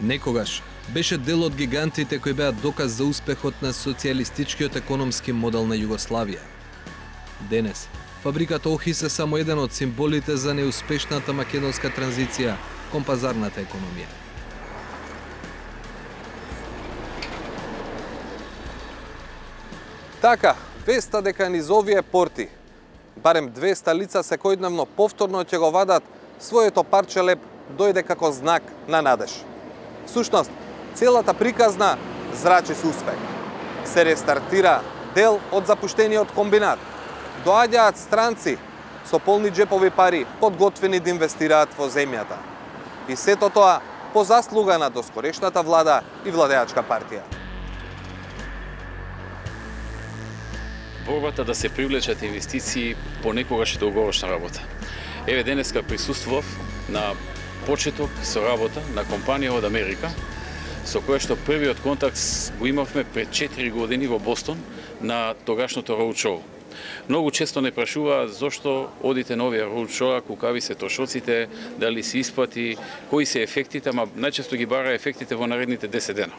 Некогаш беше дел од гигантите кои беа доказ за успехот на социјалистичкиот економски модел на Југославија. Денес, фабриката Охис е само еден од символите за неуспешната македонска транзиција кон пазарната економија. Така, веста дека низ овие порти барем 200 лица секојдневно повторно ќе го вадат своето парче леб дојде како знак на надеж. Всушност, целата приказна зрачи со успех. Се рестартира дел од запуштениот комбинат. Доаѓаат странци со полни джепови пари, подготвени да инвестираат во земјата. И сето тоа по заслуга на доскорешната влада и владеачка партија. Борбата да се привлечат инвестиции понекогаш е долгорочна работа. Еве денеска присуствував на почеток со работа на компанија од Америка, со која што првиот контакт го имавме пред 4 години во Бостон на тогашното роудшоу. Многу често не прашува зошто одите на овие роудшоуа, кукави се трошоците, дали се исплати, кои се ефектите, ама најчесто ги бара ефектите во наредните 10 дена.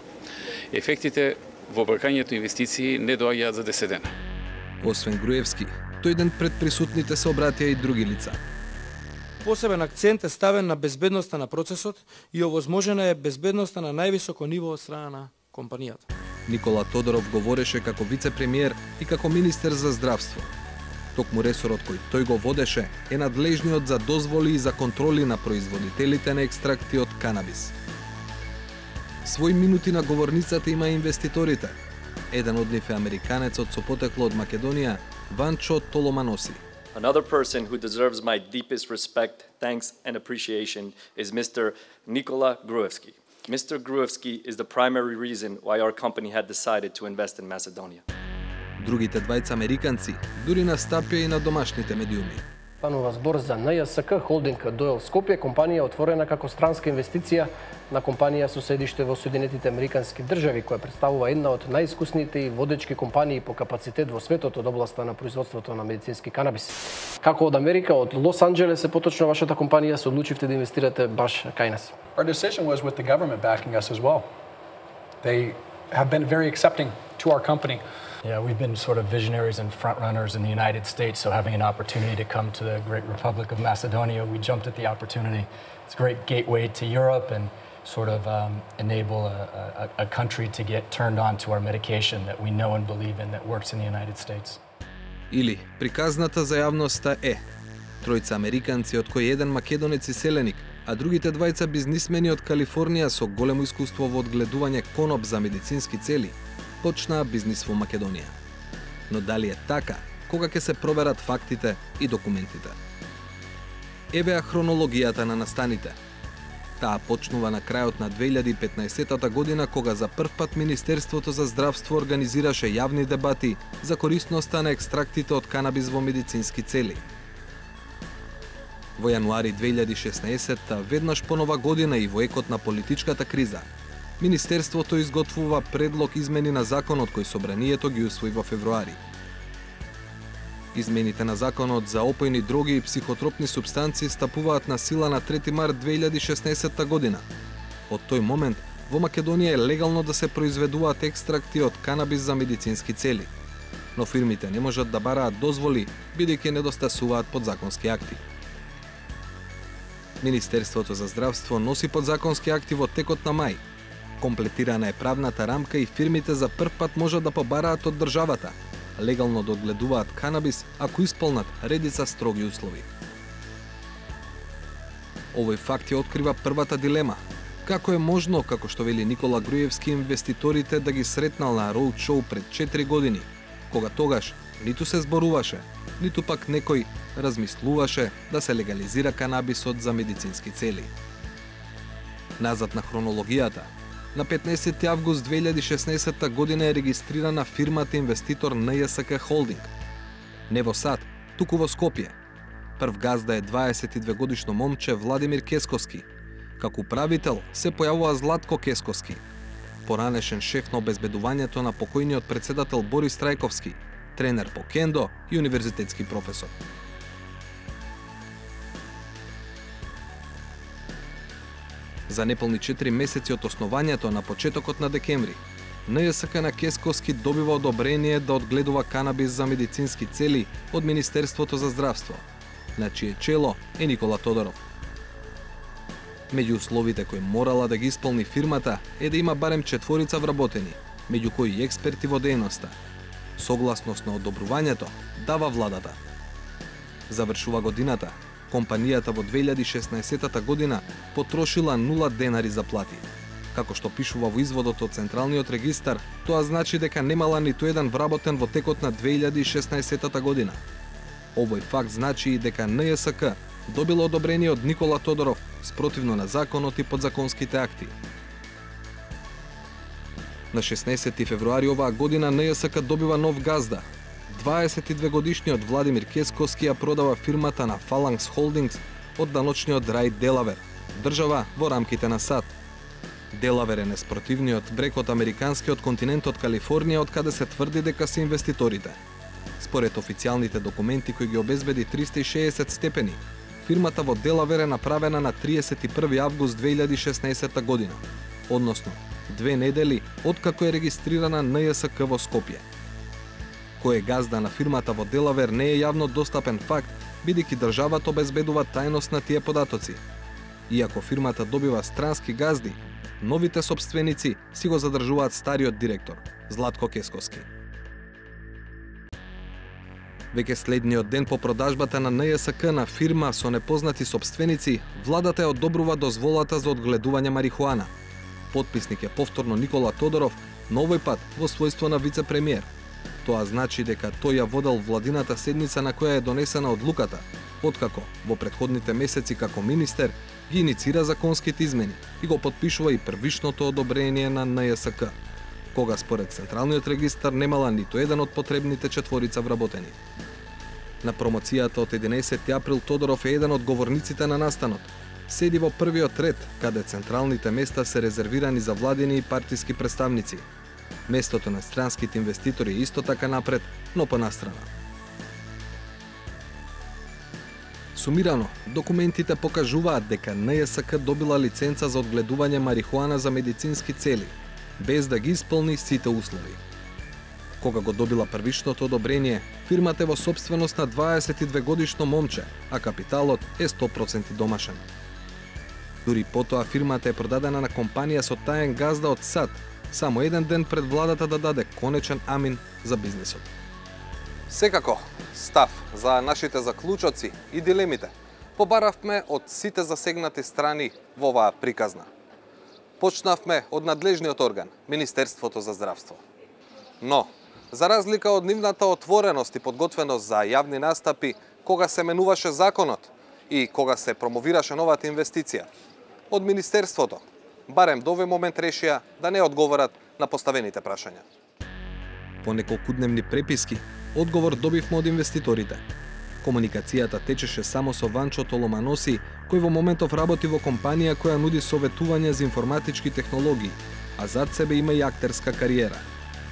Ефектите во бркањето инвестиции не доаѓаат за 10 дена. Освен Груевски, тој ден пред присутните се обратија и други лица. Посебен акцент е ставен на безбедноста на процесот и овозможена е безбедноста на највисоко ниво од страна на компанијата. Никола Тодоров говореше како вице-премиер и како министер за здравство. Токму ресорот кој тој го водеше е надлежниот за дозволи и за контроли на производителите на екстракти од канабис. Свој минути на говорницата има инвеститорите. Еден од нив е американецот со потекло од Македонија, Ванчо Толоманоси. Another person who deserves my deepest respect, thanks and appreciation is Mr. Nikola Gruevski. Mr. Gruevski is the primary reason why our company had decided to invest in Macedonia. Другите двајца американци дури настапија и на домашните медиуми. Станува збор за НСК холдинг Дойл Скопје, компанија отворена како странска инвестиција на компанија со седиште во Соединетите Американски држави, која представува една од најискусните и водечки компании по капацитет во светот од областа на производството на медицински канабис. Како од Америка, од Лос Анџелес е поточно вашата компанија се одлучивте да инвестирате баш кај нас? Our decision was with the government backing us as well. They have been very accepting to our company. Yeah, we've been sort of visionaries and front runners in the United States, so having an opportunity to come to the great Republic of Macedonia, we jumped at the opportunity. It's a great gateway to Europe and sort of enable a country to get turned on to our medication that we know and believe in that works in the United States. Или, приказната за јавноста е тројца американци од кои еден македонец и селеник, а другите двајца бизнисмени од Калифорнија со големо искуство во одгледување коноп за медицински цели, почнаа бизнис во Македонија. Но дали е така, кога ќе се проверат фактите и документите? Еве хронологијата на настаните. Таа почнува на крајот на 2015 година, кога за прв пат Министерството за здравство организираше јавни дебати за корисноста на екстрактите од канабис во медицински цели. Во јануари 2016, веднаш по нова година и во екот на политичката криза, Министерството изготвува предлог измени на законот кој собранието ги усвои во февруари. Измените на законот за опојни дроги и психотропни супстанции стапуваат на сила на 3 март 2016 година. Од тој момент, во Македонија е легално да се произведуваат екстракти од канабис за медицински цели, но фирмите не можат да бараат дозволи, бидејќи недостасуваат подзаконски акти. Министерството за здравство носи подзаконски акти во текот на мај. Комплетирана е правната рамка и фирмите за прв пат можат да побараат од државата легално да одгледуваат канабис ако исполнат редица строги услови. Овој факт ја открива првата дилема. Како е можно, како што вели Никола Груевски, инвеститорите да ги сретнал на роудшоу пред 4 години, кога тогаш ниту се зборуваше, ниту пак некој размислуваше да се легализира канабисот за медицински цели. Назад на хронологијата, на 15 август 2016 година е регистрирана фирмата инвеститор НСК Холдинг. Не во САД, туку во Скопје. Прв газда е 22 годишно момче Владимир Кескоски. Како управител се појавува Златко Кескоски, поранешен шеф на обезбедувањето на покојниот председател Борис Трајковски, тренер по кендо и универзитетски професор. За неполни 4 месеци од основањето на почетокот на декември, НСК на Кесковски добива одобрение да одгледува канабис за медицински цели од Министерството за здравство, на чие чело е Никола Тодоров. Меѓу условите кои морала да ги исполни фирмата е да има барем 4 вработени, меѓу кои и експерти во дејноста. Согласност на одобрувањето дава владата. Завршува годината, компанијата во 2016 година потрошила 0 денари за плати. Како што пишува во изводот од Централниот регистар, тоа значи дека немала ниту еден вработен во текот на 2016 година. Овој факт значи и дека НСК добила одобрение од Никола Тодоров спротивно на законот и подзаконските акти. На 16 февруари оваа година НСК добива нов газда. 22 годишниот Владимир Кесковски ја продава фирмата на Phalanx Holdings од даночниот рај Делавер, држава во рамките на САД. Делавер е неспротивниот брег од американскиот континент од Калифорнија, од каде се тврди дека се инвеститорите. Според официјалните документи кои ги обезбеди 360 степени, фирмата во Делавер е направена на 31 август 2016 година, односно 2 недели откако е регистрирана НСК во Скопје. Кој е газда на фирмата во Делавер не е јавно достапен факт, бидејќи државата обезбедува тајност на тие податоци. Иако фирмата добива странски газди, новите сопственици си го задржуваат стариот директор, Златко Кесковски. Веќе следниот ден по продажбата на НСК на фирма со непознати сопственици, владата ја одобрува дозволата за одгледување марихуана. Потписник е повторно Никола Тодоров, но овој пат во својство на вице-премиер. Тоа значи дека тој ја водел владината седница на која е донесена одлуката, откако во претходните месеци како министер ги иницира законските измени и го потпишува и првишното одобрение на НСК, кога според Централниот регистар немала ниту еден од потребните 4 вработени. На промоцијата од 11 април Тодоров е еден од говорниците на настанот. Седи во првиот ред, каде централните места се резервирани за владени и партиски представници. Местото на странските инвеститори е исто така напред, но понастрана. Сумирано, документите покажуваат дека НСК добила лиценца за одгледување марихуана за медицински цели, без да ги исполни сите услови. Кога го добила првишното одобрение, фирмата е во сопственост на 22 годишно момче, а капиталот е 100% домашен. Дури потоа фирмата е продадена на компанија со таен газда од САД, само еден ден пред владата да даде конечен амин за бизнисот. Секако, став за нашите заклучоци и дилемите побаравме од сите засегнати страни во оваа приказна. Почнавме од надлежниот орган, Министерството за здравство. Но, за разлика од нивната отвореност и подготвеност за јавни настапи, кога се менуваше законот и кога се промовираше новата инвестиција, од Министерството, барем до овој момент решија да не одговорат на поставените прашања. По неколкудневни преписки, одговор добивме од инвеститорите. Комуникацијата течеше само со Ванчо Толоманоси, кој во моментов работи во компанија која нуди советување за информатички технологии, а зад себе има и актерска кариера.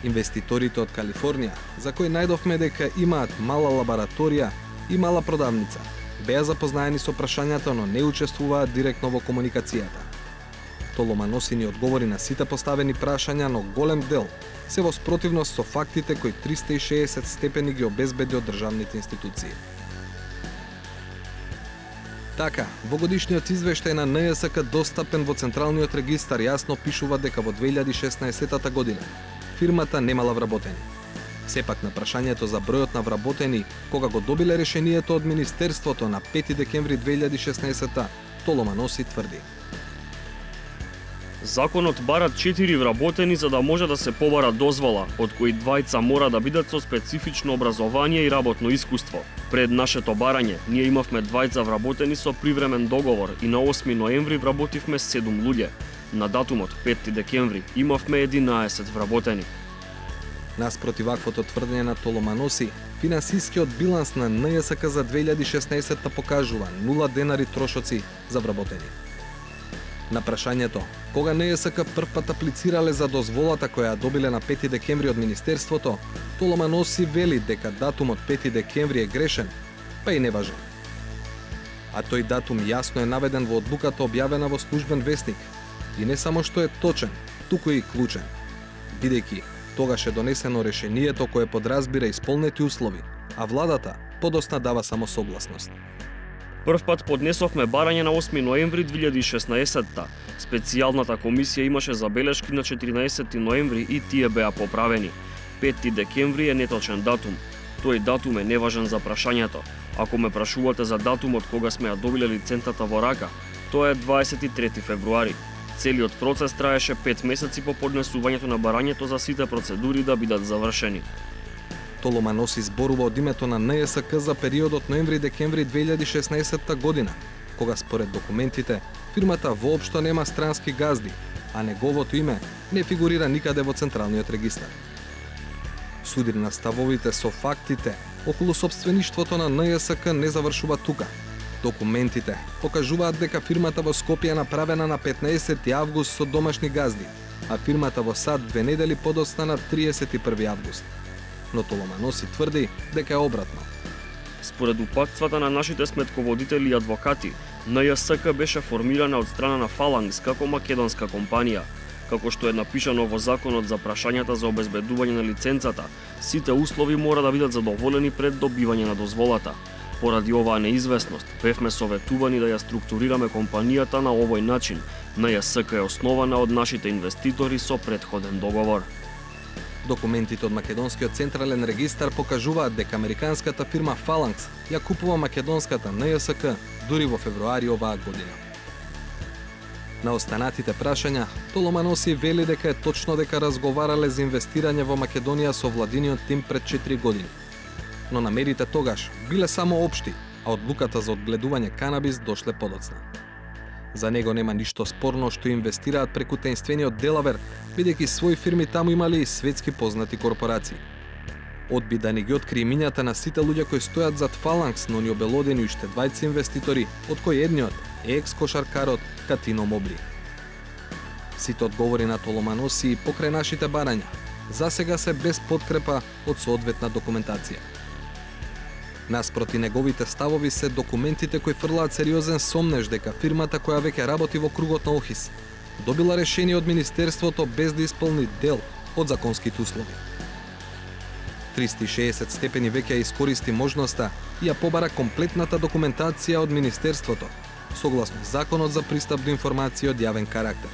Инвеститорите од Калифорнија, за кои најдовме дека имаат мала лабораторија и мала продавница, беа запознаени со прашањата, но не учествуваат директно во комуникацијата. Толоманоси ни одговори на сите поставени прашања, но голем дел се во спротивност со фактите кои 360 степени ги обезбеди од државните институции. Така, во годишниот извештај на НСК достапен во Централниот регистар јасно пишува дека во 2016 година фирмата немала вработени. Сепак на прашањето за бројот на вработени, кога го добиле решението од Министерството на 5 декември 2016, Толоманоси тврди: Законот бара 4 вработени за да може да се побара дозвола, од кои 2 мора да бидат со специфично образование и работно искуство. Пред нашето барање, ние имавме 2 вработени со привремен договор и на 8 ноември вработивме 7 луѓе. На датумот 5 декември имавме 11 вработени. Наспроти ваквото тврдење на Толоманоси, финансискиот биланс на НСК за 2016 покажува 0 денари трошоци за вработени. На прашањето, кога НСК првпат аплицирале за дозволата која ја добиле на 5 декември од Министерството, Толоманоси вели дека датумот 5 декември е грешен, па и неважен. а тој датум јасно е наведен во одлуката објавена во службен весник. И не само што е точен, туку и клучен. Бидејќи тогаш е донесено решението кое подразбира исполнети услови, а владата подосна дава само согласност. Прв пат поднесовме барање на 8 ноември 2016-та. Специјалната комисија имаше забелешки на 14 ноември и тие беа поправени. 5 декември е неточен датум. Тој датум е неважен за прашањето. Ако ме прашувате за датумот кога сме ја добиле лиценцата во рака, тоа е 23 февруари. Целиот процес траеше 5 месеци по поднесувањето на барањето за сите процедури да бидат завршени. Толоманоси зборува од името на НСК за периодот ноември-декември 2016 година, кога според документите фирмата воопшто нема странски газди, а неговото име не фигурира никаде во Централниот регистар. Судир на ставовите со фактите околу собствеништвото на НСК не завршува тука. Документите покажуваат дека фирмата во Скопје е направена на 15 август со домашни газди, а фирмата во САД 2 недели подоцна на 31 август. Но Толоманоси тврди дека е обратно. Според упатствата на нашите сметководители и адвокати, НСК беше формирана од страна на Фаланкс како македонска компанија. Како што е напишано во Законот за прашањата за обезбедување на лиценцата, сите услови мора да бидат задоволени пред добивање на дозволата. Поради оваа неизвестност, бевме советувани да ја структурираме компанијата на овој начин. НСК е основана од нашите инвеститори со претходен договор. Документите од Македонскиот централен регистар покажуваат дека американската фирма Фаланкс ја купува македонската НСК дури во февруари оваа година. На останатите прашања, Толоманоси вели дека е точно дека разговарале за инвестирање во Македонија со владиниот тим пред 4 години. Но намерите тогаш биле само општи, а одлуката за одгледување канабис дошле подоцна. За него нема ништо спорно што инвестираат преку таинствениот Делавер, бидејќи своји фирми таму имале и светски познати корпорации. Одби да ни ги откри имињата на сите луѓе кои стојат зад Фаланкс, но ни обелодени уште двајца инвеститори, од кои едниот е екс-кошаркарот Катино Мобли. Сите одговори на Толоманоси покрај нашите барања засега се без подкрепа од соодветна документација. Наспроти неговите ставови се документите кои фрлаат сериозен сомнеж дека фирмата која веќе работи во кругот на Охис добила решение од Министерството без да исполни дел од законските услови. 360 степени веќе искористи можноста и ја побара комплетната документација од Министерството, согласно Законот за пристап до информации од јавен карактер.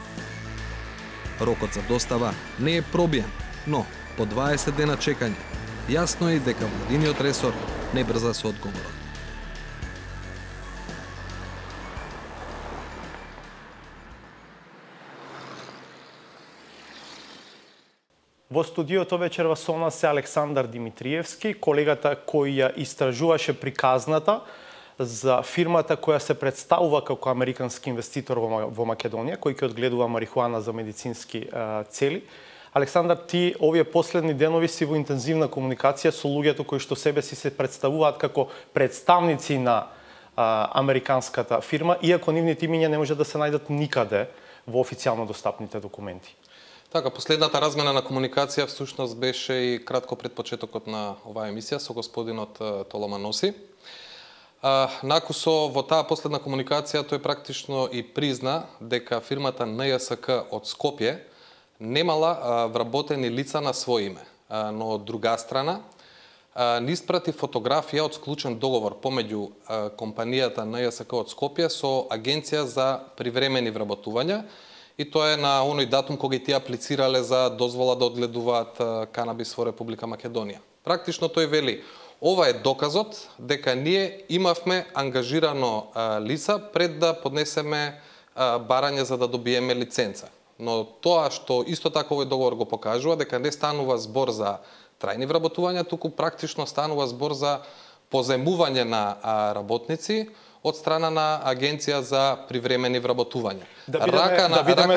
Рокот за достава не е пробиен, но по 20 дена чекање, јасно е дека владиниот ресор не брза со одговорот. Во студиото вечерва со нас е Александар Димитриевски, колегата кој ја истражуваше приказната за фирмата која се представува како американски инвеститор во Македонија, кој ќе одгледува марихуана за медицински цели. Александар, ти овие последни денови си во интензивна комуникација со луѓето кои што себе си се представуваат како представници на американската фирма, иако нивните имиња не може да се најдат никаде во официјално достапните документи. Така, последната размена на комуникација всушност беше и кратко пред почетокот на оваа емисија со господинот Толоманоси. Накусо во таа последна комуникација тој практично и призна дека фирмата НСК од Скопје немала вработени лица на своје име, но од друга страна ни испрати фотографија од склучен договор помеѓу компанијата НСК од Скопје со Агенција за привремени вработувања, и тоа е на оној датум кога и тие аплицирале за дозвола да одгледуваат канабис во Република Македонија. Практично тој вели: ова е доказот дека ние имавме ангажирано лица пред да поднесеме барање за да добиеме лиценца. Но тоа што исто така овој договор го покажува, дека не станува збор за трајни вработувања, туку практично станува збор за позајмување на работници од страна на Агенција за привремени вработувања. Рака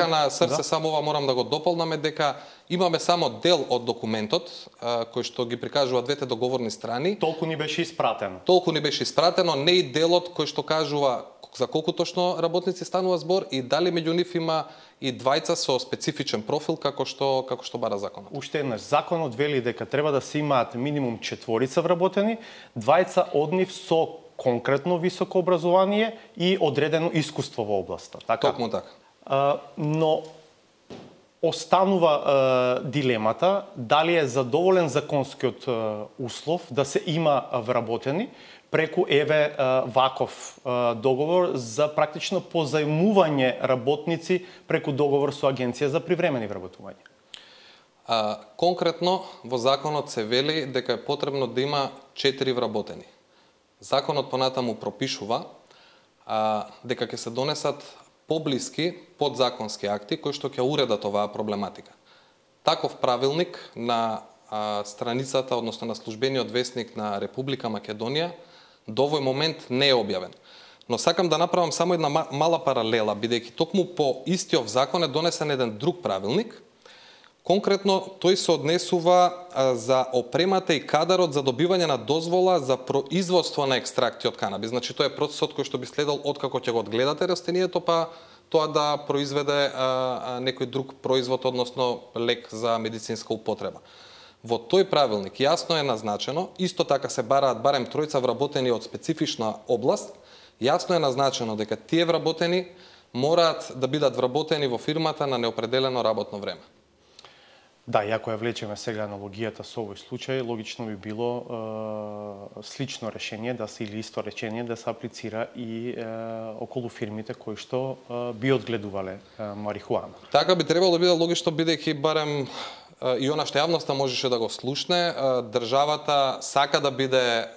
на срце, само ова морам да го дополнаме, дека имаме само дел од документот, кој што ги прикажува двете договорни страни. Толку ни беше испратено. Толку ни беше испратено, не и делот кој што кажува за колку точно работници станува збор и дали меѓу нив има и двајца со специфичен профил како што бара законот. Уште еднаш, законот вели дека треба да се имаат минимум 4 вработени, двајца од нив со конкретно високо образование и одредено искуство во областа. Така? Токму така. Но останува дилемата дали е задоволен законскиот услов да се има вработени преку ваков договор за практично позајмување работници преку договор со агенција за привремени вработување. Конкретно во законот се вели дека е потребно да има 4 вработени. Законот понатаму пропишува дека ќе се донесат поблиски подзаконски акти кои што ќе уредат оваа проблематика. Таков правилник на страницата, односно на службениот весник на Република Македонија до овој момент не е објавен. Но сакам да направам само една мала паралела, бидејќи токму по истиот закон е донесен еден друг правилник. Конкретно тој се однесува за опремата и кадарот за добивање на дозвола за производство на екстракти од канабис. Значи тоа е процесот кој што би следел откако ќе го одгледате растението, па тоа да произведе некој друг производ, односно лек за медицинска употреба. Во тој правилник јасно е назначено, исто така се бараат барем тројца вработени од специфична област, јасно е назначено дека тие вработени мораат да бидат вработени во фирмата на неопределено работно време. Да, и ако ја влечеме сега аналогијата со овој случај, логично би било слично решение да се или исто решение да се аплицира и околу фирмите кои што би одгледувале марихуана. Така би требало да биде логично, бидејќи барем и она што јавноста можеше да го слушне, државата сака да биде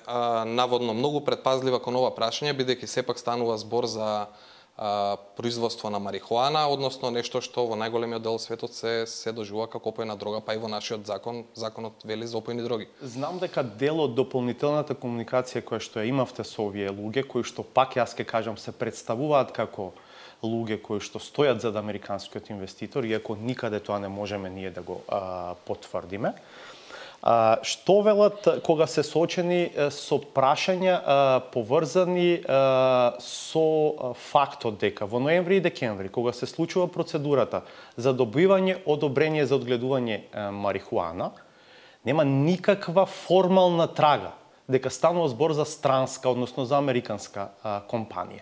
наводно многу предпазлива кон ова прашање, бидејќи сепак станува збор за производство на марихуана, односно нешто што во најголемиот дел светот се доживува како опојна дрога, па и во нашиот законот вели за опојни дроги. Знам дека дел од дополнителната комуникација која што ја имавте со овие луѓе, кои што пак јас ке кажам се представуваат како луѓе кои што стојат зад американскиот инвеститор, иако никаде тоа не можеме ние да го потврдиме. Што велат кога се соочени со прашања поврзани со фактот дека во ноември и декември, кога се случува процедурата за добивање одобрение за одгледување марихуана, нема никаква формална трага дека станува збор за странска, односно за американска компанија.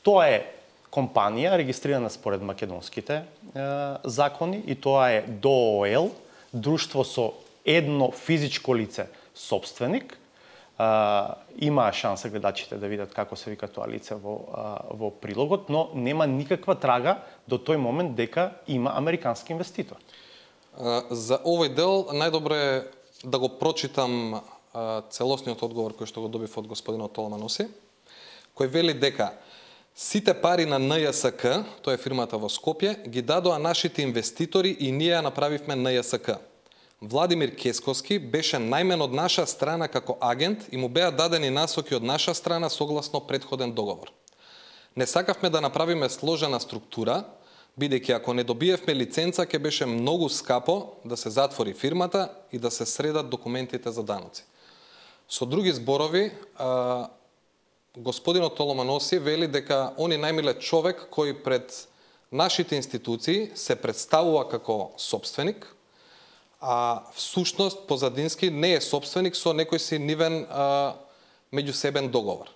Тоа е компанија регистрирана според македонските закони и тоа е ДООЛ, друштво со едно физичко лице собственик. Имаа шанса гледачите да видат како се вика тоа лице во прилогот, но нема никаква трага до тој момент дека има американски инвеститор. За овој дел најдобро е да го прочитам целосниот одговор кој што го добив од господинот Толманоси, кој вели дека сите пари на НЈСК, тоа е фирмата во Скопје, ги дадоа нашите инвеститори и ние ја направивме НЈСК. Владимир Кесковски беше најмен од наша страна како агент и му беа дадени насоки од наша страна согласно претходен договор. Не сакавме да направиме сложена структура, бидејќи ако не добиевме лиценца ќе беше многу скапо да се затвори фирмата и да се средат документите за даноци. Со други зборови, господинот Толоманоси вели дека он е најмиле човек кој пред нашите институции се представува како собственик, а всушност позадински не е собственик со некој си нивен меѓусебен договор.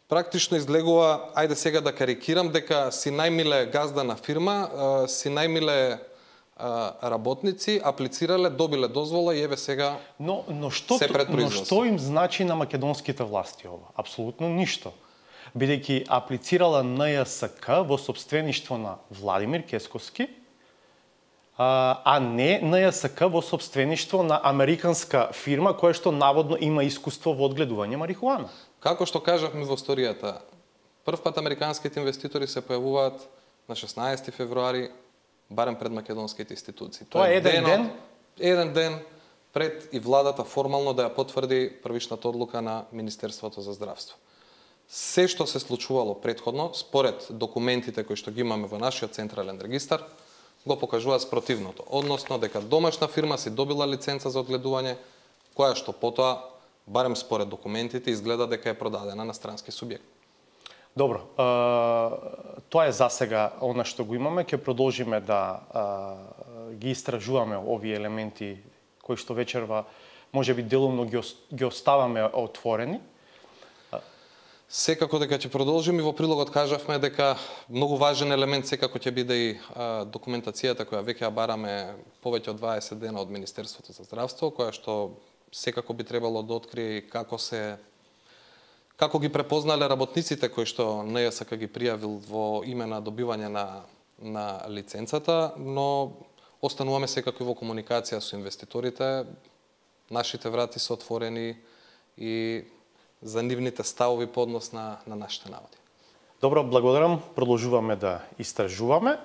Практично излегува, ајде сега да карикирам, дека си најмиле газда на фирма, си најмиле работници, аплицирале, добиле дозвола и еве сега се пред производство. Но што им значи на македонските власти ова? Апсолутно ништо. Бидејќи аплицирала НЈСК во собствеништво на Владимир Кесковски, а не НЈСК во собствеништво на американска фирма која што наводно има искуство во одгледување марихуана. Како што кажавме во историјата, првпат американските инвеститори се појавуваат на 16 февруари, барем пред македонските институции. Тоа е еден ден пред и владата формално да ја потврди првичната одлука на Министерството за здравство. Се што се случувало претходно, според документите кои што ги имаме во нашиот централен регистар, го покажуваат спротивното, односно дека домашна фирма си добила лиценца за одгледување, која што потоа, барем според документите, изгледа дека е продадена на странски субјект. Добро, тоа е засега она што го имаме, ќе продолжиме да ги истражуваме овие елементи кои што вечерва можеби делумно ги оставаме отворени. Секако дека ќе продолжиме. Во прилогот кажавме дека многу важен елемент секако ќе биде и документацијата која веќе ја бараме повеќе од 20 дена од Министерството за здравство, која што секако би требало да открие како ги препознале работниците кои што НСК ги пријавил во име на добивање на лиценцата, но остануваме секако во комуникација со инвеститорите. Нашите врати се отворени и за нивните ставови по однос на нашите наводи. Добро, благодарам. Продолжуваме да истражуваме.